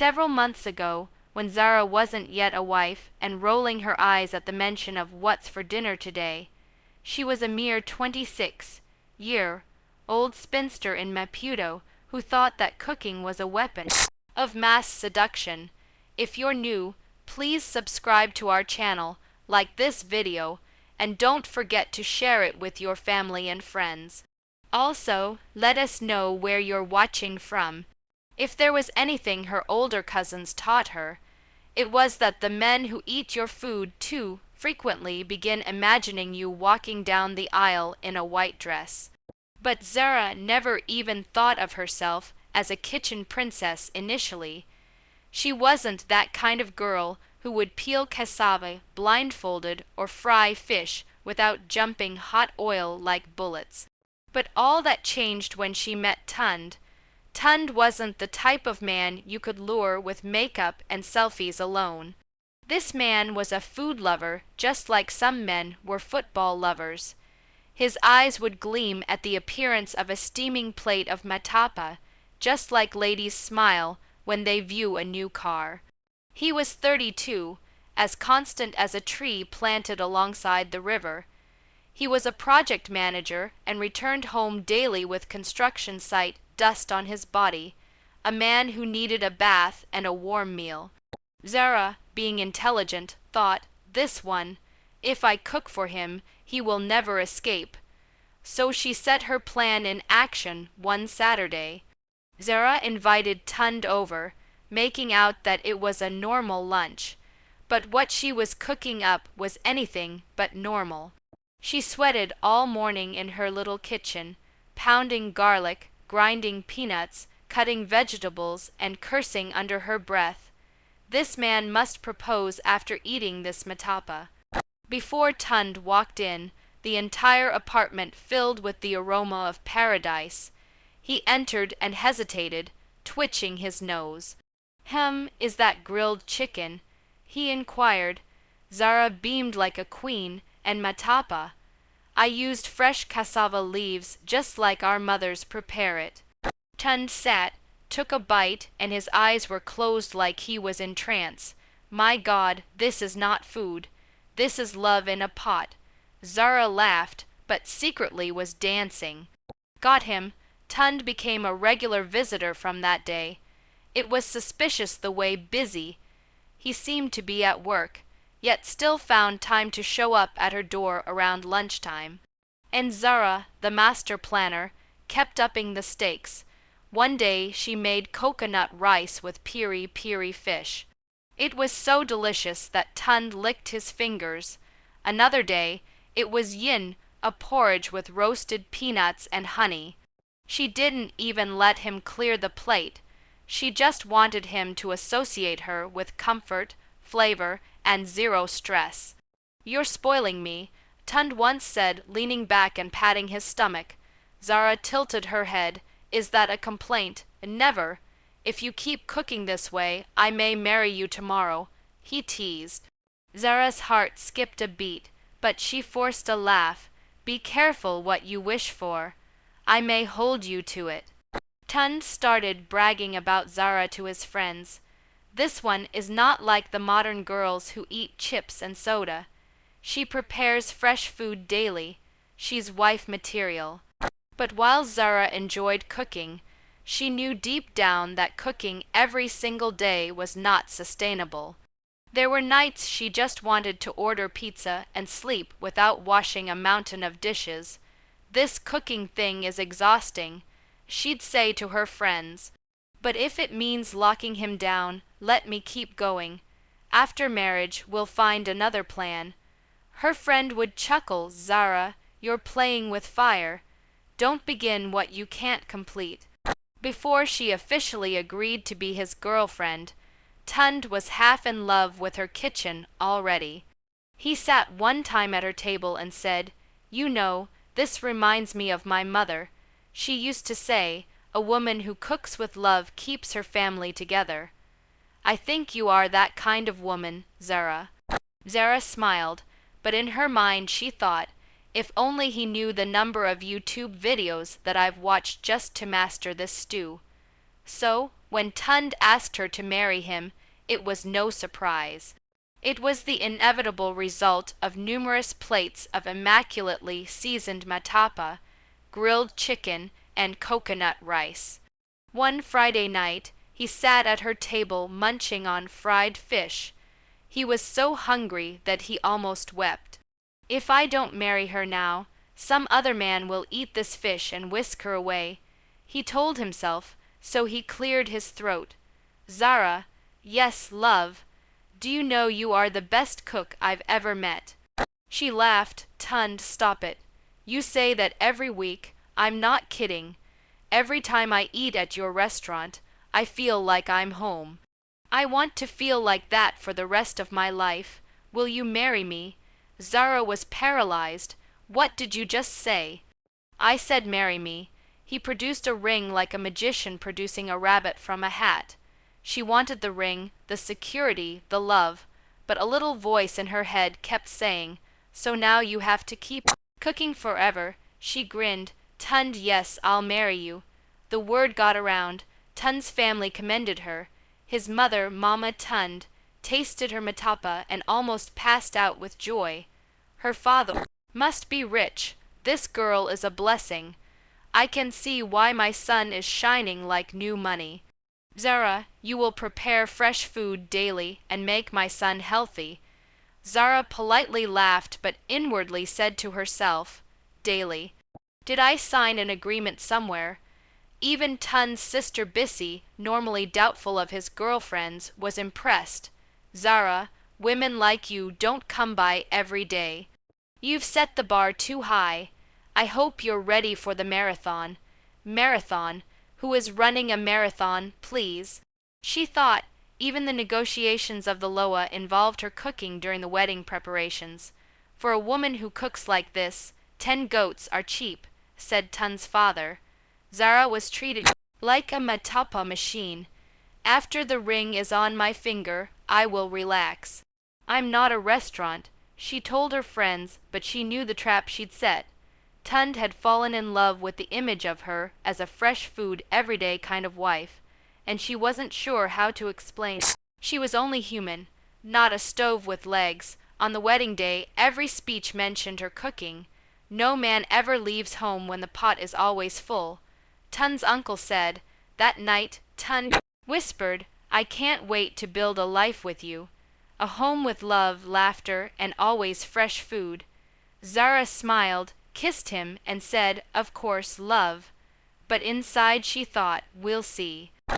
Several months ago, when Zara wasn't yet a wife and rolling her eyes at the mention of what's for dinner today, she was a mere 26-year-old spinster in Maputo who thought that cooking was a weapon of mass seduction. If you're new, please subscribe to our channel, like this video, and don't forget to share it with your family and friends. Also, let us know where you're watching from. If there was anything her older cousins taught her, it was that the men who eat your food too frequently begin imagining you walking down the aisle in a white dress. But Zara never even thought of herself as a kitchen princess initially. She wasn't that kind of girl who would peel cassava blindfolded or fry fish without jumping hot oil like bullets. But all that changed when she met Tunde. Tunde wasn't the type of man you could lure with makeup and selfies alone. This man was a food lover just like some men were football lovers. His eyes would gleam at the appearance of a steaming plate of Matapa, just like ladies smile when they view a new car. He was 32, as constant as a tree planted alongside the river. He was a project manager and returned home daily with construction site dust on his body, a man who needed a bath and a warm meal. Zara, being intelligent, thought, "This one, if I cook for him, he will never escape." So she set her plan in action one Saturday. Zara invited Tunde over, making out that it was a normal lunch, but what she was cooking up was anything but normal. She sweated all morning in her little kitchen, pounding garlic, grinding peanuts, cutting vegetables, and cursing under her breath. This man must propose after eating this matapa. Before Tunde walked in, the entire apartment filled with the aroma of paradise. He entered and hesitated, twitching his nose. Is that grilled chicken?" he inquired. Zara beamed like a queen, and Matapa. "I used fresh cassava leaves just like our mothers prepare it." Tunde sat, took a bite, and his eyes were closed like he was in trance. "My God, this is not food. This is love in a pot." Zara laughed, but secretly was dancing. Got him. Tunde became a regular visitor from that day. It was suspicious the way busy he seemed to be at work, yet still found time to show up at her door around lunchtime. And Zara, the master planner, kept upping the stakes. One day she made coconut rice with piri-piri fish. It was so delicious that Tunde licked his fingers. Another day, it was yin, a porridge with roasted peanuts and honey. She didn't even let him clear the plate. She just wanted him to associate her with comfort, flavor, and zero stress. "You're spoiling me," Tunde once said, leaning back and patting his stomach. Zara tilted her head. "Is that a complaint?" "Never. If you keep cooking this way, I may marry you tomorrow," he teased. Zara's heart skipped a beat, but she forced a laugh. "Be careful what you wish for. I may hold you to it." Tunde started bragging about Zara to his friends. "This one is not like the modern girls who eat chips and soda. She prepares fresh food daily. She's wife material." But while Zara enjoyed cooking, she knew deep down that cooking every single day was not sustainable. There were nights she just wanted to order pizza and sleep without washing a mountain of dishes. "This cooking thing is exhausting," she'd say to her friends. "But if it means locking him down, let me keep going. After marriage, we'll find another plan." Her friend would chuckle. "Zara, you're playing with fire. Don't begin what you can't complete." Before she officially agreed to be his girlfriend, Tunde was half in love with her kitchen already. He sat one time at her table and said, "You know, this reminds me of my mother. She used to say, 'A woman who cooks with love keeps her family together.' I think you are that kind of woman, Zara." Zara smiled, but in her mind she thought, "If only he knew the number of YouTube videos that I've watched just to master this stew." So, When Tunde asked her to marry him, it was no surprise. It was the inevitable result of numerous plates of immaculately seasoned matapa, grilled chicken, and coconut rice. One Friday night, he sat at her table munching on fried fish. He was so hungry that he almost wept. If I don't marry her now, some other man will eat this fish and whisk her away, he told himself, so he cleared his throat. Zara, yes, love, do you know you are the best cook I've ever met? She laughed. Tunde, stop it. You say that every week. I'm not kidding. Every time I eat at your restaurant, I feel like I'm home. I want to feel like that for the rest of my life. Will you marry me? Zara was paralyzed. What did you just say? I said marry me. He produced a ring like a magician producing a rabbit from a hat. She wanted the ring, the security, the love, but a little voice in her head kept saying, so now you have to keep cooking forever. She grinned. Tunde, yes, I'll marry you. The word got around. Tunde's family commended her. His mother, Mama Tunde, tasted her matapa and almost passed out with joy. Her father must be rich. This girl is a blessing. I can see why my son is shining like new money. Zara, you will prepare fresh food daily and make my son healthy. Zara politely laughed but inwardly said to herself, daily. Did I sign an agreement somewhere? Even Tunde's sister Bissy, normally doubtful of his girlfriends, was impressed. Zara, women like you don't come by every day. You've set the bar too high. I hope you're ready for the marathon. Marathon? Who is running a marathon, please? She thought even the negotiations of the loa involved her cooking during the wedding preparations. For a woman who cooks like this, 10 goats are cheap, said Tunde's father. Zara was treated like a matapa machine. After the ring is on my finger, I will relax. I'm not a restaurant, she told her friends, but she knew the trap she'd set. Tunde had fallen in love with the image of her as a fresh food, everyday kind of wife, and she wasn't sure how to explain. She was only human, not a stove with legs. On the wedding day, every speech mentioned her cooking. No man ever leaves home when the pot is always full. Tunde's uncle said, that night, Tunde whispered, I can't wait to build a life with you. A home with love, laughter, and always fresh food. Zara smiled, kissed him, and said, of course, love. But inside she thought, we'll see.